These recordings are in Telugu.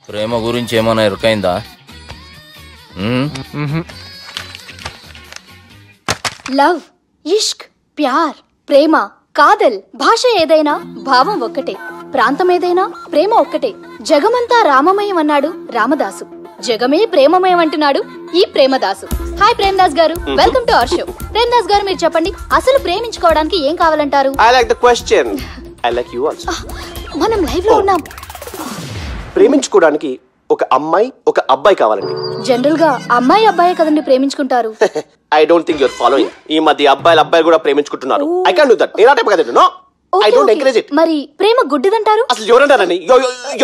ప్రేమ గురించి ఏమైనా ఎరుకైందా? లవ్, ఇష్క్, ప్యార్, ప్రేమ, కాదల్ భాష ఏదైనా భావం ఒక్కటే, ప్రాంతం ఏదైనా ప్రేమ ఒక్కటే. జగమంతా రామమయం అన్నాడు రామదాసు, జగమే ప్రేమమయం అంటున్నాడు ఈ ప్రేమదాసు. హాయ్ ప్రేమదాస్ గారు, welcome to our show. Premadasa గారు మీరు చెప్పండి, అసలు ప్రేమించుకోవడానికి ఏం కావాలంటారు? I like the question. I like you also. మనం లైవ్ లో ఉన్నాం. ప్రేమించుకోవడానికి ఒక అమ్మాయి ఒక అబ్బాయి కావాలండి. జనరల్ గా అమ్మాయి అబ్బాయి కదండి ప్రేమించుకుంటారు. I don't think you're following. ఈ మధ్య అబ్బాయిలు కూడా ప్రేమించుకుంటున్నారు. I can't do that. నేను ఆ టైప్ కదండి. No. I don't encourage it. మరి ప్రేమ గుడ్డిదంటారు? అసలు ఎవరన్నారండి?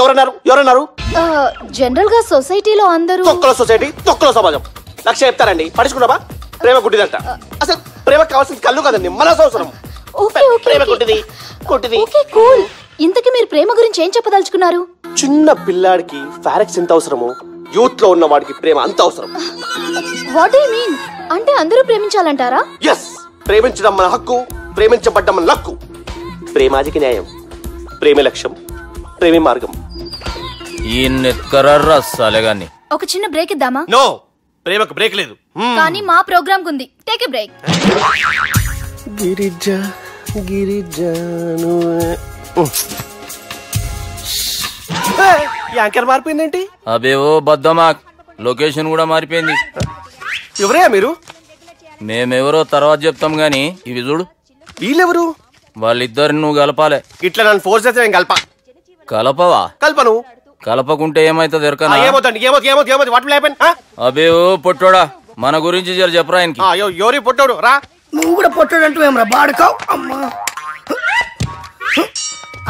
ఎవరన్నారు? జనరల్ గా సొసైటీలో అందరూ తొక్కలో సొసైటీ, తొక్కలో సమాజం లక్ష చెప్తారండి. పడుచుకున్నావా? ప్రేమ గుడ్డిదంట. అసలు ప్రేమ కావాల్సింది కళ్ళు కదండి, మనసు అవసరం. ప్రేమ గుడ్డిది. Okay cool. ఇంతకీ మీరు ప్రేమ గురించి ఏం చెప్పదలుచుకున్నారు? చిన్న పిల్లాడికి ఫారెక్స్ ఎంత అవసరమో యూత్ లో ఉన్న వాడికి ప్రేమ అంత అవసరం. What do you mean? అంటే అందరూ ప్రేమించాలంటారా? yes, ప్రేమించడం మన హక్కు, ప్రేమించబడ్డం మన లక్కు. ప్రేమాజికి న్యాయం, ప్రేమ లక్ష్యం, ప్రేమ మార్గం. ఈ నెత్కరర్రా సాలేగాని. ఒక చిన్న బ్రేక్ ఇద్దామా? నో, ప్రేమకు బ్రేక్ లేదు. కానీ మా ప్రోగ్రామ్ కుంది. Take a break. గిరిజాను యాంకర్ మారిపోయిందేంటి? అబేవో బద్దమా, లొకేషన్ కూడా మారిపోయింది. ఎవరయ్యా మీరు? మేమెవరో తర్వాత చెప్తాం గాని ఇవి చూడు. వీళ్ళెవరు? వాళ్ళిద్దరిని నువ్వు కలపాలే. ఇట్లా నన్ను ఫోర్స్ చేస్తే నేను కలపవా? కల్పను. కలపకుంటే ఏమైతుంది ఎరకనా? అబేవో పొట్టోడా, మన గురించి జర చెప్పరా ఆయనకి. ఎవరి పొట్టోడు రా. నువ్వు కూడా పొట్టాడు అంటూ ఏమరా బాడుకావు. అమ్మా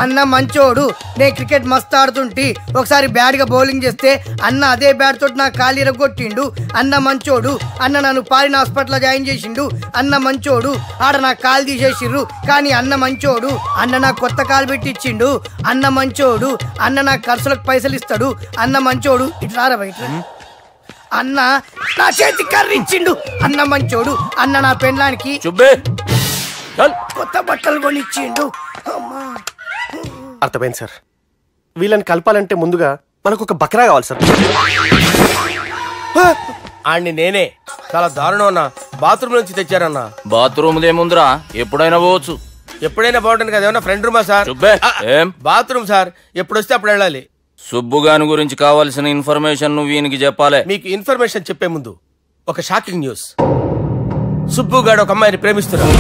అన్న మంచోడు, నేను క్రికెట్ మస్తు ఆడుతుంటి, ఒకసారి బ్యాట్ గా బౌలింగ్ చేస్తే అన్న అదే బ్యాట్ తోటి నా కాలు ఇరగొట్టిండు. అన్న మంచోడు, అన్న నన్ను పాలిన హాస్పిటల్ జాయిన్ చేసిండు. అన్న మంచోడు, ఆడ నా కాలు తీసేసిర్రు కానీ అన్న మంచోడు, అన్న నాకు కొత్త కాలు పెట్టిచ్చిండు. అన్న మంచోడు, అన్న నాకు ఖర్చులకు పైసలు ఇస్తాడు. అన్న మంచోడు, ఇట్లా బయట అన్న నా చేతి కర్రీ ఇచ్చిండు. అన్న మంచోడు, అన్న నా పెండ్లానికి కొత్త బట్టలు కొనిచ్చిండు. అమ్మా అర్థమైంది సార్. వీళ్ళని కలపాలంటే ముందుగా మనకు ఒక బక్రా కావాలి సార్. ఆడిని నేనే చాలా దారుణం అన్నా. బాత్రూమ్ నుంచి తెచ్చారన్నా. బాత్రూమ్ ఏముందిరా, ఎప్పుడైనా పోవచ్చు. ఎప్పుడైనా బాగుంటుంది కదా. ఏమన్నా ఫ్రెండ్ రూమా సార్? ఏం బాత్రూమ్ సార్, ఎప్పుడు వస్తే అప్పుడు వెళ్ళాలి. సుబ్బుగాని గురించి కావాల్సిన ఇన్ఫర్మేషన్ నువ్వు వీనికి చెప్పాలి. మీకు ఇన్ఫర్మేషన్ చెప్పే ముందు ఒక షాకింగ్ న్యూస్. సుబ్బుగాడు ఒక అమ్మాయిని ప్రేమిస్తున్నాడు.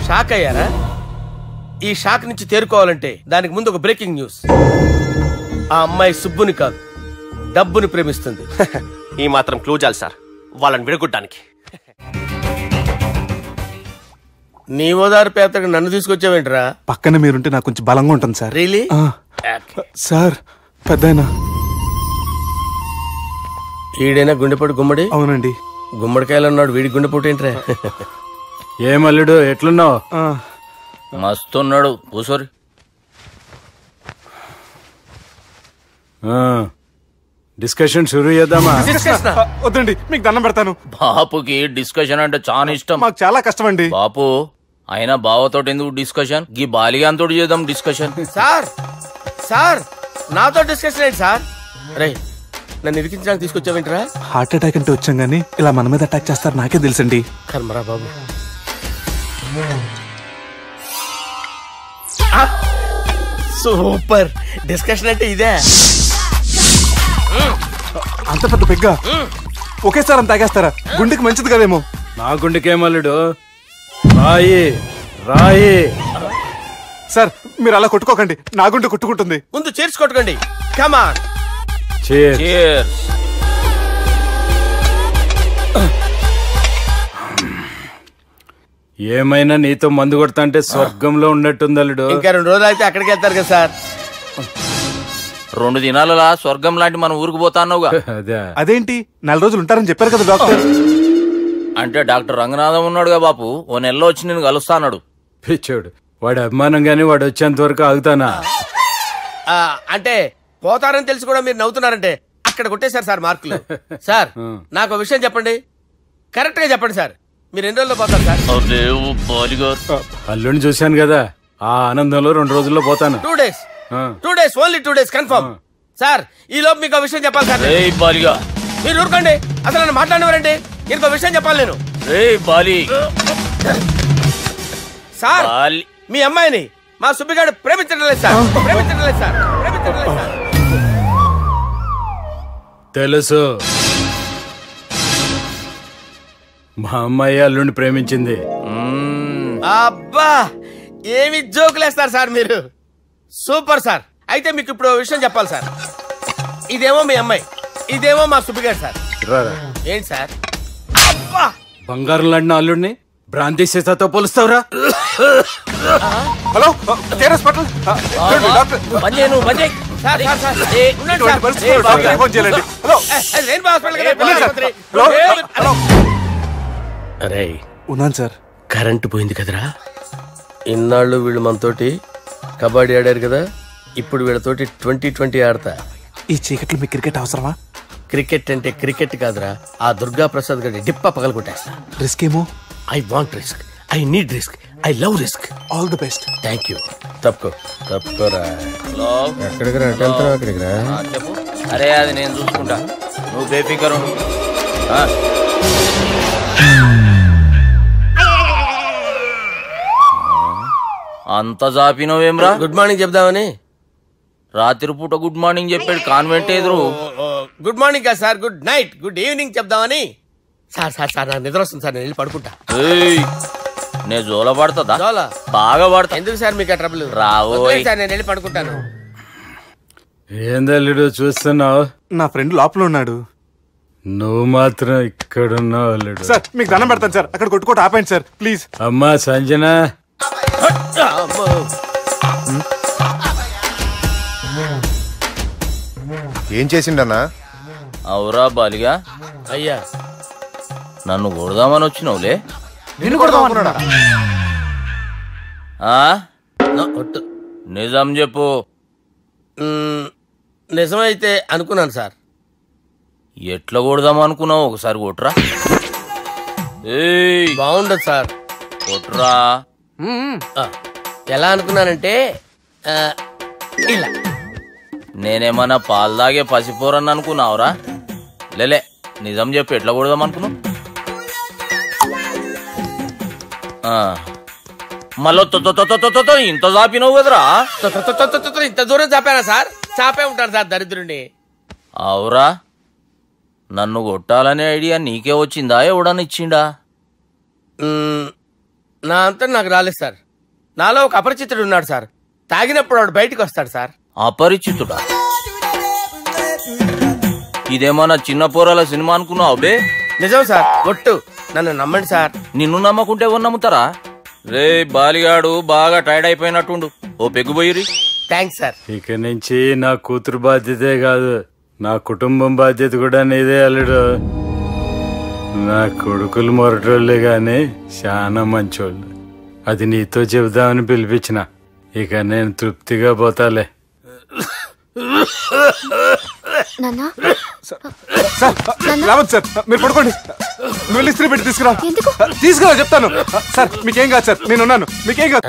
షాక్ అయ్యారా? ఈ షాక్ నుంచి తేరుకోవాలంటే దానికి ముందు ఒక బ్రేకింగ్ న్యూస్. ఆ అమ్మాయి సుబ్బుని కాదు, డబ్బుని ప్రేమిస్తుంది. ఈ మాత్రం క్లూ చాలు సార్ వాళ్ళని విడగొట్టడానికి. నీ ఓదారు పేదకు నన్ను తీసుకొచ్చావేంట్రా? పక్కన మీరుంటే నాకు కొంచెం బలంగా ఉంటుంది సార్. రియలీ? సార్ పెద్దయినా ఈడైనా గుండెపోటు గుమ్మడి? అవునండి. గుమ్మడికాయలు ఉన్నాడు, వీడి గుండెపోటు ఏంట్రా? ఏమల్లుడు ఎట్లున్నావు? మస్తున్నాడు. కూసోరి. డిస్కషన్ షురూ చేద్దామా? వద్దండి, మీకు దండం పెడతాను. బాపుకి డిస్కషన్ అంటే చాలా ఇష్టం. మాకు చాలా కష్టం అండి. బాపు అయినా బావతోటి ఎందుకు డిస్కషన్? గీ బాలిగాంతో చేద్దాం డిస్కషన్. సార్ సార్ నాతో డిస్కషన్ ఏంటి సార్? రే నన్ను ఇరికించడానికి తీసుకొచ్చావేంట్రా? హార్ట్ అటాక్ అంటే వచ్చాం గానీ ఇలా మన మీద అటాక్ చేస్తారు నాకే తెలుసండి. కర్మరా బాబు. సూపర్ డిస్కషన్ అంటే ఇదే. అంత పెద్ద పెగ్గా ఒకేసారి అంత తాగేస్తారా? గుండెకి మంచిది కదేమో. నా గుండెకేమల్లుడు రాయి రాయి. సార్ మీరు అలా కొట్టుకోకండి, నా గుండె కొట్టుకుంటుంది. ముందు చేర్చి కొట్టుకోండి. Come on. Cheers. ఏమైనా నీతో మందు కొడతా అంటే స్వర్గంలో ఉన్నట్టుంది అల్లుడు. ఇంకా 2 రోజులు అయితే అక్కడికి వెళ్తారు కదా సార్. 2 దినాలలా స్వర్గం లాంటి మనం ఊరికి పోతాన్నావుగా. అదేంటి 4 రోజులు ఉంటారని చెప్పారు కదా డాక్టర్. అంటే డాక్టర్ రంగనాథం ఉన్నాడుగా బాపు, ఓ నెలలో వచ్చి నేను కలుస్తాడు. పిచ్చోడు, వాడు అభిమానం గాని వాడు వచ్చేంత వరకు ఆగుతానా? అంటే పోతారని తెలిసి కూడా మీరు నవ్వుతున్నారంటే అక్కడ కొట్టేశారు సార్ మార్కులు. సార్ నాకు విషయం చెప్పండి, కరెక్ట్ గా చెప్పండి సార్. మీరు ఎన్ని రోజుల్లో పోతారు సార్? అల్లుడిని చూశాను కదా, ఆ ఆనందంలో 2 రోజుల్లో పోతాను. 2 days 2 days only 2 days confirm. Sir ఈ లోపు మీకు విషయం చెప్పాలి సార్. బాలిగా మీరు ఊరుకోండి, అసలు నన్ను మాట్లాడినవారండి. ఇంకో విషయం చెప్పాలి నేను. బాలి సార్ మీ అమ్మాయిని మా సుబ్బిగాడు ప్రేమించడం లేదు సార్. ప్రేమించడం లేదు సార్. ప్రేమించడం లేదు సార్. తెలుసు, మా అమ్మాయి అల్లుడిని ప్రేమించింది. అబ్బా ఏమి జోకులేస్తారు సార్ మీరు. Super sir. అయితే మీకు ఇప్పుడు విషయం చెప్పాలి సార్. ఇదేమో మీ అమ్మాయి, ఇదేమో మా సుబ్బిగాడు సార్. ఏంటి సార్? అబ్బా బంగారం లాంటి అల్లుడిని భ్రాంతి సీతతో పోలుస్తావురా? హలో హాస్పిటల్ అరే ఉన్నాను సార్. కరెంటు పోయింది కదరా. ఇన్నాళ్ళు వీళ్ళు మనతోటి కబడ్డీ ఆడారు కదా, ఇప్పుడు వీళ్ళతోటి 2020 ఆడతా. ఈ చీకట్లో మీ క్రికెట్ అవసరమా? క్రికెట్ అంటే క్రికెట్ కాదురా, ఆ దుర్గా ప్రసాద్ గారి డిప్ప పగల కొట్టేస్తా. రిస్క్ ఏమో. I want risk, I need risk, I love risk. All the best. Thank you. తప్పుకోరా. ఎక్కడికి రా? అక్కడికి రా. చెప్పు. అరే అది నేను చూసుకుంటా, నువ్వు బేఫికర్ ఉండు. అంత జాపినవేమ్రా? గుడ్ మార్నింగ్ చెప్దామని. రాత్రి పూట గుడ్ మార్నింగ్ చెప్పాడు కాన్వెంట్ ఎదురు. గుడ్ మార్నింగ్ కాదు sir, good night, good evening చెప్దామని. సార్ సార్ సార్ నాకు నిద్ర వస్తుంది సార్, నేను వెళ్ళి పడుకుంటా. నేను జోల పడుతుందా? జోల బాగా పడతా. ఎందుకు సార్ మీకు ట్రబుల్? రావు సార్, నేను వెళ్ళి పడుకుంటాను. ఏందల్లుడు చూస్తున్నావు? నా ఫ్రెండ్ లోపల ఉన్నాడు. నువ్వు మాత్రం ఇక్కడున్నావు అల్లుడు. సార్ మీకు దండం పెడతాను సార్, అక్కడ కొట్టుకోట ఆపండి సార్ ప్లీజ్. అమ్మా సంజన, ఏం చేసిండన్నా? అవురా బాలిగా, అయ్యా నన్ను కొడదామని వచ్చినావులే. నిన్ను కొడదామన్నాడా? నిజం చెప్పు. నిజమైతే అనుకున్నాను సార్. ఎట్లా కొడదాం అనుకున్నావు? ఒకసారి కొట్రా. బాగుండదు సార్. కొట్రా. ఎలా అనుకున్నానంటే ఇలా. నేనేమన్నా పాలు తాగే పసిపోరని అనుకున్నావురా? లేలే, నిజం చెప్పు, ఎట్లా కొడదాం అనుకున్నావు? మళ్ళీ ఇంత చాపినావు కదరా? ఇంత దూరం చాపానా సార్? చాపే ఉంటాను సార్ దరిద్రుడిని. అవురా, నన్ను కొట్టాలనే ఐడియా నీకే వచ్చిందా? ఎవడన్నా ఇచ్చిండా? నా అంతా నాకు రాలేదు సార్. నాలో ఒక అపరిచితుడు ఉన్నాడు సార్. తాగినప్పుడు వాడు బయటికి వస్తాడు సార్. అపరిచితుడా? ఇదేమన్నా చిన్న పోరాల సినిమా అనుకున్నావు బే? నిజం సార్, ఒట్టు, నన్ను నమ్మండి సార్. నిన్ను నమ్మకుంటే ఎవరు నమ్ముతారా? రే బాలిగాడు బాగా టైర్డ్ అయిపోయినట్టుండు, ఓ పెగ్గుబోయిరి. Thanks sir. ఇక నుంచి నా కూతురు బాధ్యతే కాదు, నా కుటుంబం బాధ్యత కూడా నీదే అల్లుడు. నా కొడుకులు మొరటోళ్ళే గాని చాలా మంచోళ్ళు. అది నీతో చెబుదామని పిలిపించిన. ఇక నేను తృప్తిగా పోతాలే. సార్ మీరు పడుకోండి. నువ్వు ఇస్త్రీ పెట్టి తీసుకురా. తీసుకురా చెప్తాను. సార్ మీకేం కాదు సార్, నేనున్నాను, మీకేం కాదు.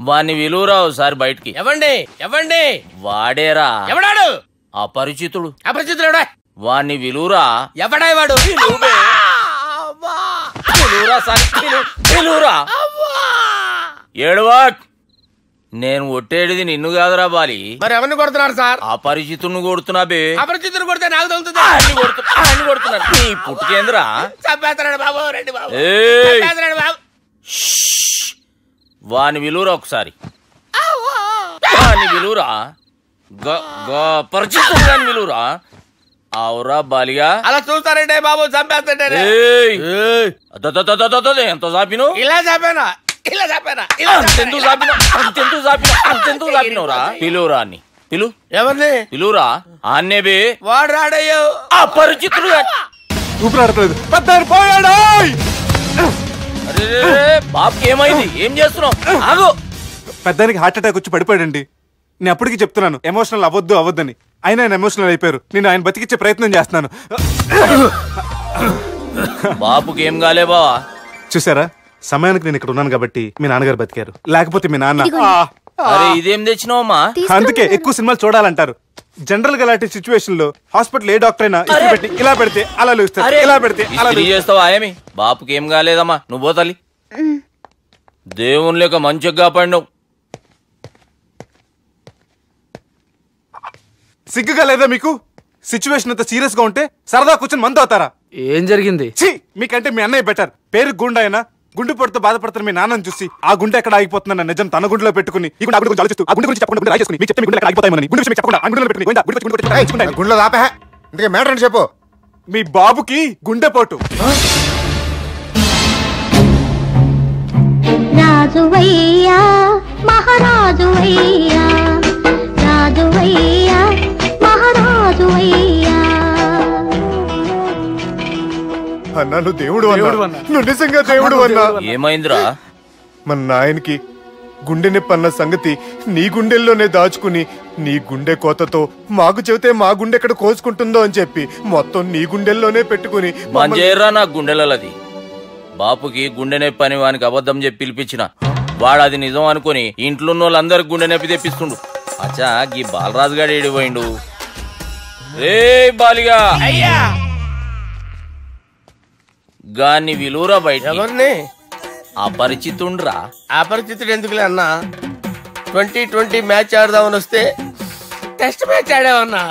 వాణ్ణి విలువరా ఒకసారి బయటికి. ఎవండి వాడేరా. ఎవడాడు? అపరిచితుడు. అపరిచితుడు వాణ్ణి విలువరా. ఎవడాయి వాడు? ఏడవా. నేను ఒట్టేడిది నిన్ను కాదురా బాలి. మరి ఎవరిని కొడుతున్నారు సార్? అపరిచితుడిని కొడుతున్నా బే. అపరిచితుడు కొడితే నాకు తగులుతుంది. కొడుతున్నారు నీ పుట్టుకేంద్రా. చంపేస్తున్నాడు బాబు, రండి బాబు. వాని విలువరా ఒకసారి. వాని విలువరా. పరిచితుడు అని విలువరా. అవురా బాలిగా. అలా చూస్తారంటే బాబు, చంపేస్తాడే. ఎంత చాపిను? ఇలా చాపానా? ఇలా చాపానా? అంతెందుకు చాపినవురా? పిలువురా అన్ని. పిలు. ఎవరిని పిలువురా. ఆన్నే బే. వాడు రాడయ్యో. అపరిచితుడు. ఊపిరాడట్లేదు. పెద్దాయన పోయాడు. అరే బాబుకి ఏమైంది? ఏం చేస్తున్నావు? ఆగు. పెద్దానికి హార్ట్ అటాక్ వచ్చి పడిపోయాడండి. నేను అప్పటికి చెప్తున్నాను ఎమోషనల్ అవ్వద్దని. అయినా ఆయన ఎమోషనల్ అయిపోయారు. నేను ఆయన బతికిచ్చే ప్రయత్నం చేస్తున్నాను. బాపుకి ఏం కాలే బావా? చూసారా, సమయానికి నేను ఇక్కడ ఉన్నాను కాబట్టి మీ నాన్నగారు బతికారు, లేకపోతే మీ నాన్న. అరే ఇదేం తెచ్చినావమ్మా? అందుకే ఎక్కువ సినిమాలు చూడాలంటారు. జనరల్ గా అలాంటి సిచ్యువేషన్ లో హాస్పిటల్ ఏ డాక్టర్ అయినా ఇస్త్రీ పెట్టి ఇలా పెడితే అలా లూస్తారు, ఇలా పెడితే అలా చేస్తావా ఏమి? బాపుకి ఏం కాలేదమ్మా, నువ్వు పోతల్లి. దేవుని లేక మంచిగా పడినావు. సిగ్గుగా లేదా మీకు? సిచ్యువేషన్ అంత సీరియస్ గా ఉంటే సరదా కూర్చొని మందు అవుతారా? ఏం జరిగింది? మీకంటే మీ అన్నయ్య బెటర్. పేరు గుండె అయినా గుండు పొడితో బాధపడుతున్న మీ నాన్నని చూసి ఆ గుండె ఎక్కడ ఆగిపోతుందన్న నిజం తన గుండెలో పెట్టుకుని ఈ గుండె గురించి ఆలోచిస్తూ ఆ గుండె గురించి చెప్పకుండా రాజేసుకుని మీకు చెప్తే మీ గుండె ఆగిపోతాయని గుండె విషయం చెప్పకుండా ఆ గుండెలో పెట్టుకుని గుండెలో ఆపే ఇందుకే మ్యాటర్ అని చెప్పు. మీ బాబుకి గుండెపోటు. రాజువయ్యా మహారాజువయ్యా, రాజువయ్యా మహారాజువయ్యా. అన్నా నువ్వు దేవుడు అన్నా, నువ్వు నిజంగా దేవుడు అన్నా. ఏమైందిరా? మన నాయనకి గుండె నొప్పి అన్న సంగతి నీ గుండెల్లోనే దాచుకుని నీ గుండె కోతతో మాకు చెబితే మా గుండె ఎక్కడ కోసుకుంటుందో అని చెప్పి మొత్తం నీ గుండెల్లోనే పెట్టుకుని మంజేరా నా గుండెలది. బాపుకి గుండె నొప్పి అని వానికి అబద్ధం చెప్పి పిలిపించిన వాడు అది నిజం అనుకుని ఇంట్లో ఉన్న వాళ్ళందరికి గుండె నొప్పి తెప్పిస్తుండు. అచ్చా గీ బాలరాజు గారు ఏడిపోయిండు. రే బాలిగా అయ్యా గాన్ని విలువరా బయట. ఎవరిని? అపరిచితుండ్రా. అపరిచితుడు ఎందుకులే అన్నా, 2020 మ్యాచ్ ఆడదామని వస్తే టెస్ట్ మ్యాచ్ ఆడామన్నా,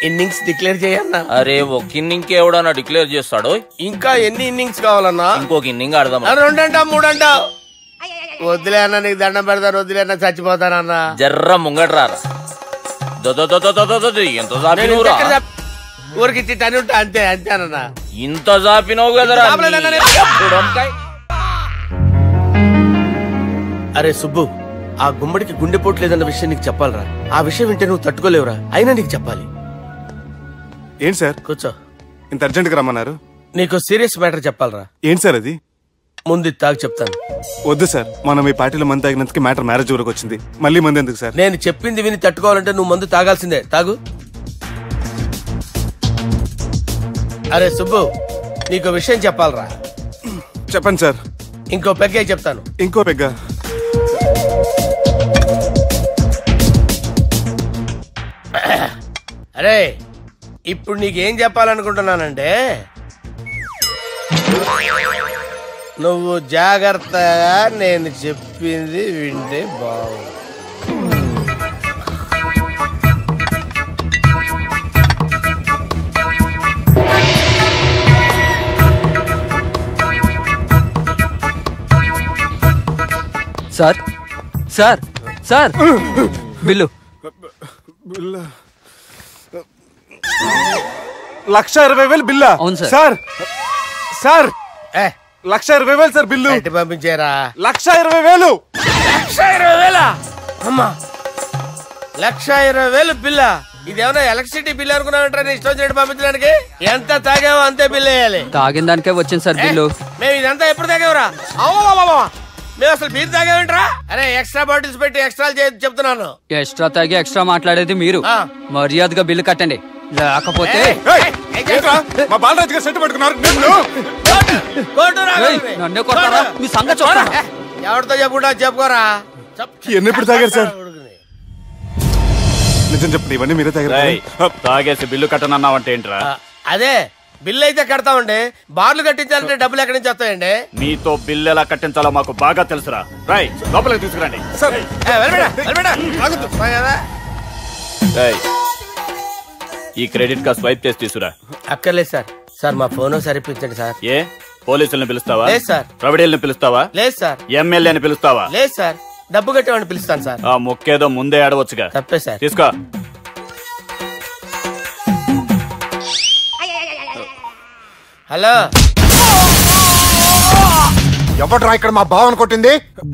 ఇన్నింగ్స్ డిక్లేర్ చేయన్నా. అరే ఒక ఇన్నింగ్ ఎవడన్నా డిక్లేర్ చేస్తాడు? ఇంకా ఎన్ని ఇన్నింగ్స్ కావాలన్నా? ఇంకొక ఇన్నింగ్ ఆడదాం. 2 అంటావు 3 అంటావు. వద్దులే అన్న, నీకు దండం పెడతాను, వద్దులే అన్న, చచ్చిపోతానన్నా. జర్ర ముంగట్రారా. ఎంత జాపినవురా? ఊరికి టని ఉంటా అంతే అంతేనన్నా. ఇంత జాపినవు కదరా. అరే సుబ్బు, ఆ గుమ్మడికి గుండెపోటు లేదన్న విషయం నీకు చెప్పాలరా. ఆ విషయం వింటే నువ్వు తట్టుకోలేవురా, అయినా నీకు చెప్పాలి. ఏంటి సార్? కూర్చో. ఇంత అర్జెంట్ గా రమ్మన్నారు? నీకు సీరియస్ మ్యాటర్ చెప్పాలరా. ఏంటి సార్ అది? ముందు తాగు చెప్తాను. వద్దు సార్, మనం ఈ పార్టీలో మందు తాగినందుకు మ్యాటర్ మ్యారేజ్ వరకు వచ్చింది, మళ్ళీ మంది ఎందుకు సార్? నేను చెప్పింది విని తట్టుకోవాలంటే నువ్వు మందు తాగాల్సిందే. తాగు. అరే సుబ్బు, నీకు విషయం చెప్పాలరా. చెప్పండి సార్. ఇంకో పెగ్గే చెప్తాను. ఇంకో పెగ్గా? అరే ఇప్పుడు నీకేం చెప్పాలనుకుంటున్నానంటే, నువ్వు జాగ్రత్తగా నేను చెప్పింది వింటే బాగుంది. Sir sir sir bill. 1,20,000 బిల్లా? అవును sir. Sir sir 1,20,000 sir bill. పంపించారా? 1,20,000. 1,20,000? అమ్మా, 1,20,000 బిల్లా? ఇదేమన్నా ఎలక్ట్రిసిటీ బిల్ అనుకున్నామంటారా? ఇష్టం వచ్చినట్టు పంపించడానికి. ఎంత తాగామో అంతే బిల్ వేయాలి. తాగిన దానికే వచ్చింది సార్ బిల్లు. మేము ఇదంతా ఎప్పుడు తాగావురా? మేము అసలు మీరు తాగామంటారా? అరే ఎక్స్ట్రా బాటిల్స్ పెట్టి ఎక్స్ట్రా చెప్తున్నాను. ఎక్స్ట్రా తాగి ఎక్స్ట్రా మాట్లాడేది మీరు. మర్యాదగా బిల్లు కట్టండి, లేకపోతే మా బాలరాజు గారు సెట్ పట్టుకున్నారు. నన్నే కొట్టారా? మీ సంగతి చూడరా. ఎవరితో చెప్పుకుంటా చెప్పుకోరా. ఎన్నెప్పుడు తాగారు సార్? నిజం చెప్పండి, ఇవన్నీ మీరే తాగారు? తాగేసి బిల్లు కట్టనన్నావంటే ఏంట్రా? అదే బిల్లు అయితే కడతామండి, బార్లు కట్టించాలంటే డబ్బులు ఎక్కడి నుంచి వస్తాయండి? మీతో బిల్లు ఎలా కట్టించాలో మాకు బాగా తెలుసురా. రాయ్ లోపలికి తీసుకురండి. ఈ క్రెడిట్ కార్డ్ స్వైప్ చేసి తీసుకురా. అక్కర్లేదు సార్. సార్ మా ఫోన్ సరిపించండి సార్. ఏ పోలీసులను పిలుస్తావా? లేదు సార్. ప్రొవిడీలను పిలుస్తావా? లేదు సార్. ఎమ్మెల్యేని పిలుస్తావా? లేదు సార్. డబ్బు కట్టేవాడిని పిలుస్తాను సార్. ఆ మొక్కేదో ముందే ఆడవచ్చుగా. తప్పే సార్. తీసుకో. హలో, ఎవడ్రా ఇక్కడ మా బావని కొట్టింది?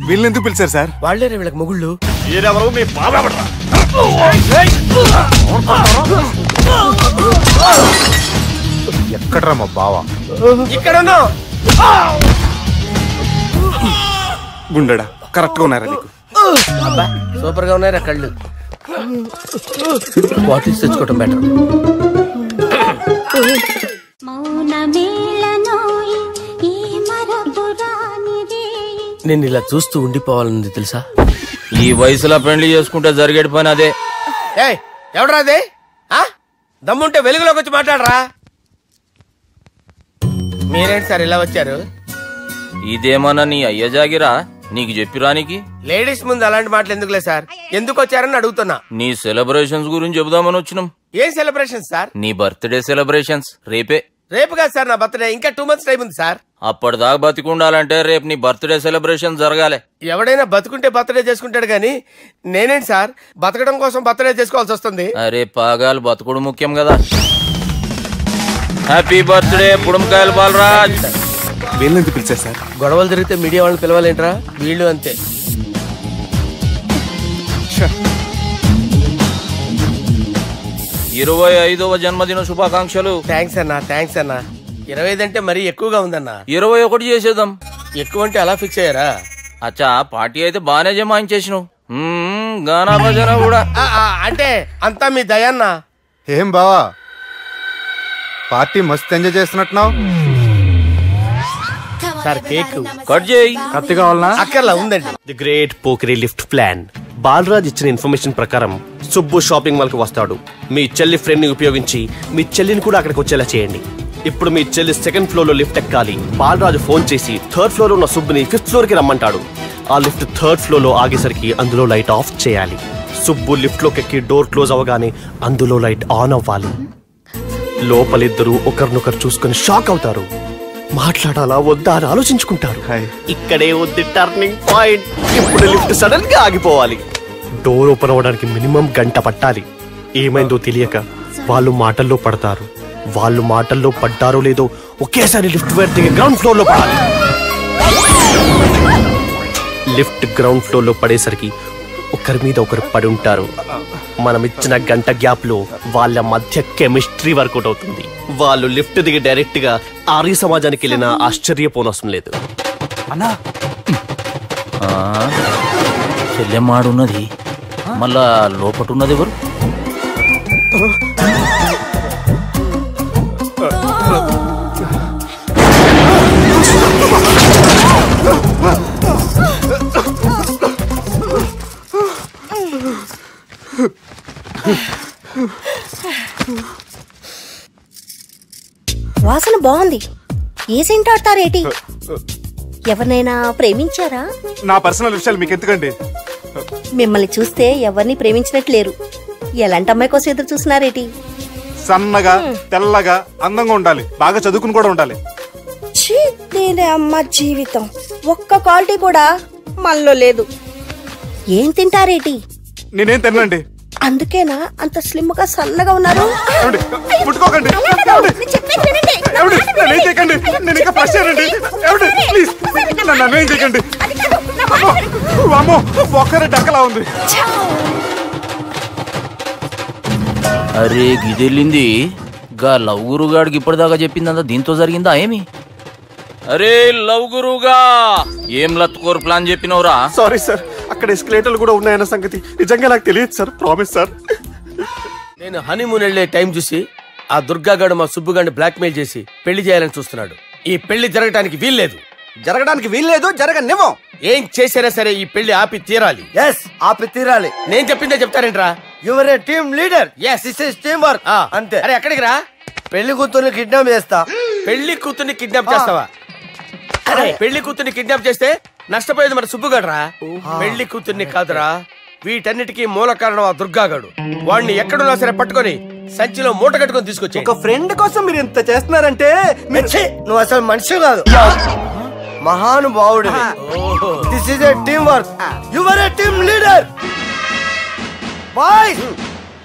వీళ్ళని ఎందుకు పిలిచారు సార్? వాళ్ళేరే వీళ్ళకి మొగుళ్ళు. మీరెవరు? మీ బాబా ఎక్కడ్రా మా బావ? ఇక్కడ గుండెడా కరెక్ట్ గా ఉన్నారా నీకు? సూపర్ గా ఉన్నారా కళ్ళు? బాటిల్స్ తెచ్చుకోవటం బెటర్. మౌనమే నేను ఇలా చూస్తూ ఉండిపోవాలని తెలుసా? ఈ వయసులో పెళ్లి చేసుకుంటే జరిగేటి పని అదే. ఏయ్ ఎవడరా అదే? దమ్ముంటే వెలుగులోకి వచ్చి మాట్లాడరా. మీరేంటి సార్ ఇలా వచ్చారు? ఇదేమన్నా నీ అయ్య జాగిరా నీకు చెప్పిరానికి? లేడీస్ ముందు అలాంటి మాటలు ఎందుకులే సార్, ఎందుకు వచ్చారని అడుగుతున్నా. నీ సెలబ్రేషన్స్ గురించి చెబుదామని వచ్చినాం. ఏం సెలబ్రేషన్ సార్? నీ బర్త్డే సెలబ్రేషన్స్ రేపే. రేపు కాదు సార్ నా బర్త్డే, ఇంకా 2 months టైం ఉంది సార్. అప్పటిదాకా బతికుండాలంటే రేపు నీ బర్త్డే సెలబ్రేషన్ జరగాలి. ఎవడైనా బతుకుంటే బర్త్డే చేసుకుంటాడు గానీ నేనేంటి సార్ బతకడం కోసం బర్త్డే చేసుకోవాల్సి వస్తుంది? అరే పాగాలు బతుకుడు ముఖ్యం కదా. హ్యాపీ బర్త్డే పుడంకాయలు బాలరాజ్. వీళ్ళెందుకు పిలిచారు సార్? గొడవలు జరిగితే మీడియా వాళ్ళని పిలవాలేంట్రా? వీళ్ళు అంతే. 25వ జన్మదిన శుభాకాంక్షలు. థ్యాంక్స్ అన్నా, థ్యాంక్స్ అన్నా. 25 అంటే మరీ ఎక్కువగా ఉందన్నా. 21 చేసేద్దాం. ఎక్కువ అంటే అలా ఫిక్స్ అయ్యారా? అచ్చా పార్టీ అయితే బానే జమాయించేసినావు. గానా భజన కూడా. అంటే అంతా మీ దయన్నా. ఏం బావా పార్టీ మస్తు ఎంజాయ్ చేస్తున్నట్టున్నావు. సార్ కేక్ కట్ చేయి. కత్తి కావాలనా? అక్కర్లా ఉందండి. ది గ్రేట్ పోకరీ లిఫ్ట్ ప్లాన్. బాలరాజ్ ఇచ్చిన ఇన్ఫర్మేషన్ ప్రకారం సుబ్బు షాపింగ్ మాల్ కు వస్తాడు. మీ చెల్లి ఫ్రెండ్ ని ఉపయోగించి మీ చెల్లిని కూడా అక్కడికి వచ్చేలా చేయండి. ఇప్పుడు మీ చెల్లి 2nd floor లో లిఫ్ట్ ఎక్కాలి. బాలరాజు ఫోన్ చేసి 3rd floor లో ఉన్న సుబ్బుని 5th floor కి రమ్మంటాడు. ఆ లిఫ్ట్ 3rd floor లో ఆగేసరికి అందులో లైట్ ఆఫ్ చేయాలి. సుబ్బు లిఫ్ట్ లోకి ఎక్కి డోర్ క్లోజ్ అవగానే అందులో లైట్ ఆన్ అవ్వాలి. లోపలిద్దరూ ఒకరినొకరు చూసుకుని షాక్ అవుతారు. మాట్లాడాలా వద్దా అని ఆలోచించుకుంటారు. ఇక్కడే ఉంది టర్నింగ్ పాయింట్. ఇప్పుడు లిఫ్ట్ సడన్ గా ఆగిపోవాలి. డోర్ ఓపెన్ అవ్వడానికి మినిమం 1 గంట పట్టాలి. ఏమైందో తెలియక వాళ్ళు మాటల్లో పడతారు. వాళ్ళు మాటల్లో పడ్డారో లేదో ఒకేసారి లిఫ్ట్ వైర్ దిగి గ్రౌండ్ ఫ్లోర్ లో పడాలి. లిఫ్ట్ గ్రౌండ్ ఫ్లోర్ లో పడేసరికి ఒకరి మీద ఒకరు పడి ఉంటారు. మనం ఇచ్చిన 1 గంట గ్యాప్ లో వాళ్ళ మధ్య కెమిస్ట్రీ వర్కౌట్ అవుతుంది. వాళ్ళు లిఫ్ట్ దిగి డైరెక్ట్ గా ఆర్య సమాజానికి వెళ్ళినా ఆశ్చర్యపోనవసరం లేదు. అన్నా చెల్లెమ్మాడున్నది మళ్ళా లోపటున్నది ఎవరు? వాసన బాగుంది. ఏ సెంట్ ఆడతారేటి? ఎవరినైనా ప్రేమించారా? నా పర్సనల్ విషయాలు మీకు ఎందుకండి? మిమ్మల్ని చూస్తే ఎవరిని ప్రేమించినట్లేరు. ఎలాంటి అమ్మాయి కోసం ఎదురు చూస్తున్నారేటి? సన్నగా తెల్లగా అందంగా ఉండాలి. బాగా చదువుకుని కూడా ఉండాలి. నేనే అమ్మ జీవితం ఒక్క క్వాలిటీ కూడా మనలో లేదు. ఏం తింటారేటి? నేనేం తినండి. అందుకేనా అంత స్లిమ్ గా సన్నగా ఉన్నారు? ముట్టుకోకండి. నేను ఇంకా ఫ్రెష్ అయ్యానండి. ప్లీజ్ నన్ను ఏం చేయకండి. అమ్మో ఒక్కరే డక్కలా ఉంది. అరే గిదెళ్ళింది గా లవ్ గురుగాడికి ఇప్పటిదాకా చెప్పిందంతా దీంతో జరిగిందా ఏమి? అరే లవ్ గురుగా ఏం లత్కోరు ప్లాన్ చెప్పినవురా? సారీ సార్, అక్కడ ఎస్కలేటర్లు కూడా ఉన్నాయన్న సంగతి నిజంగా నాకు తెలియదు సార్. Promise sir. నేను హనీమూన్ వెళ్లే టైం చూసి ఆ దుర్గాగాడు మా సుబ్బుగాడిని బ్లాక్మెయిల్ చేసి పెళ్లి చేయాలని చూస్తున్నాడు. ఈ పెళ్లి జరగడానికి వీల్లేదు. జరగనివ్వం. ఏం చేసినా సరే ఈ పెళ్లి ఆపి తీరాలి. ఆపి తీరాలి. నేను చెప్పిందే చెప్తారేంట్రా? Your a team leader. This is teamwork. అంతే. అరే ఎక్కడికి రా? పెళ్లి కూతుర్ని కిడ్నాప్ చేస్తా. పెళ్లి కూతుర్ని కిడ్నాప్ చేస్తావా? అరే పెళ్లి కూతుర్ని కిడ్నాప్ చేస్తే నష్టపోయేది మన సుబ్బుగాడ్రా. పెళ్లి కూతుర్ని కాదురా, వీటన్నిటికీ మూల కారణం ఆ దుర్గాగాడు. వాడిని ఎక్కడున్నా సరే పట్టుకొని సంచిలో మూట కట్టుకొని తీసుకొచ్చి. ఒక ఫ్రెండ్ కోసం మీరు ఇంత చేస్తున్నారంటే నువ్వు అసలు మనిషి కాదు, మహానుభావుడు. This is a team work. Your a team leader. Boys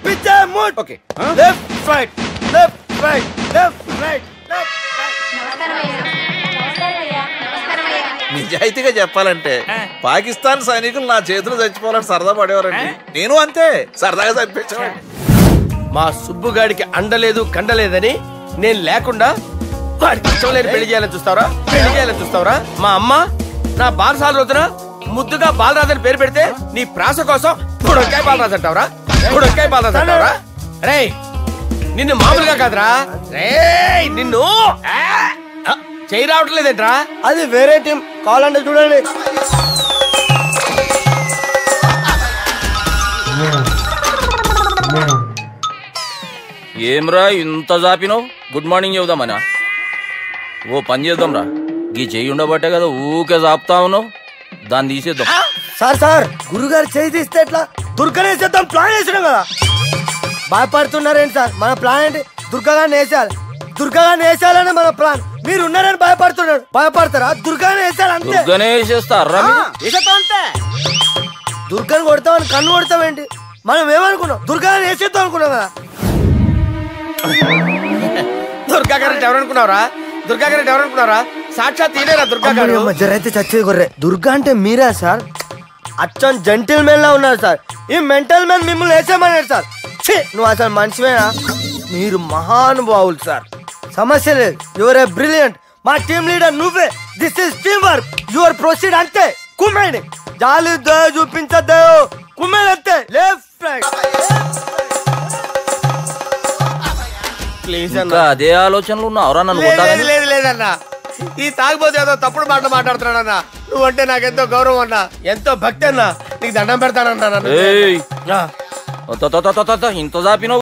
pitch mood. Okay left right left right left right left right. నిజాయితీగా చెప్పాలంటే పాకిస్తాన్ సైనికులు నా చేతులు చచ్చిపోవాలని సరదా పడేవారండి. నేను అంతే సరదాగా చనిపించేవాడిని. మా సుబ్బుగాడికి అండలేదు కండలేదని నేను లేకుండా వాడికి ఇష్టం లేని పెళ్లి చేయాలని చూస్తావరా? మా అమ్మ నా బాలసాల రోజున ముద్దుగా బాలరాజని పేరు పెడితే నీ ప్రాస కోసం బుడక్కాయ బాలరాజు అంటావరా? రేయ్ నిన్ను మామూలుగా కాదురా, రేయ్ నిన్ను చెయ్యి రావట్లేదేంట్రా? అది వేరే టీం, కావాలంటే చూడండి. ఏమ్రా ఇంత జాపినో? Good morning చెబుదామనా? ఓ పని చేద్దాంరా, గీ చెయ్యి ఉండబట్టే కదా ఊకే జాపుతా ఉన్నావు, దాన్ని తీసేద్దాం. సార్ గురుగారు చేయి తీస్తే ఎట్లా? దుర్గనేసేద్దాం ప్లాన్ వేసినాం కదా. భయపడుతున్నారేంటి సార్? మన ప్లాన్ ఏంటి? దుర్గాగాన్ని వేసేయాలి. దుర్గాగాన్ని వేసేయాలని మన ప్లాన్. మీరు ఉన్నారని భయపడుతున్నాడు. భయపడతారా? దుర్గాని వేసేయాలి అంతే. దుర్గనే వేసేస్తారా? అంతే. దుర్గాని కొడతామని కన్ను కొడతామేంటి? మనం ఏమనుకున్నాం? దుర్గాని వేసేద్దాం అనుకున్నాం కదా. దుర్గా గారు ఎవరనుకున్నారా? దుర్గా గారు ఎవరనుకున్నారా? సాక్షాత్ తీరేరా దుర్గా గారు. జరైతే చచ్చేది గొర్రె. దుర్గా అంటే మీరా సార్? అచ్చం జెంటిల్ మెన్ లా ఉన్నారు సార్. ఈ మెంటల్ మెన్ మిమ్మల్ని వేసేమన్నాడు సార్. నువ్వు అసలు మనిషివేనా? మీరు మహానుభావులు సార్. సమస్య లేదు. Your a brilliant. మా టీమ్ లీడర్ నువ్వే. This is team work. Your proceed అంతే. కుమ్మేయండి. జాలి చూపించద్దు. కుమ్మేయండి అంతే. Left right. ప్లీజ్ ఇంకా అదే ఆలోచనలు ఉన్నావురా నన్ను లేదు కొట్టాలని? లేదు లేదన్నా, ఈ తాగిపోతే ఏదో తప్పుడు మాటలు మాట్లాడుతున్నాడన్నా. నువ్వంటే నాకెంతో గౌరవం అన్నా, ఎంతో భక్తి అన్నా. నీకు దండం పెడతానన్నా. ఏయ్, ఇంత జాపినో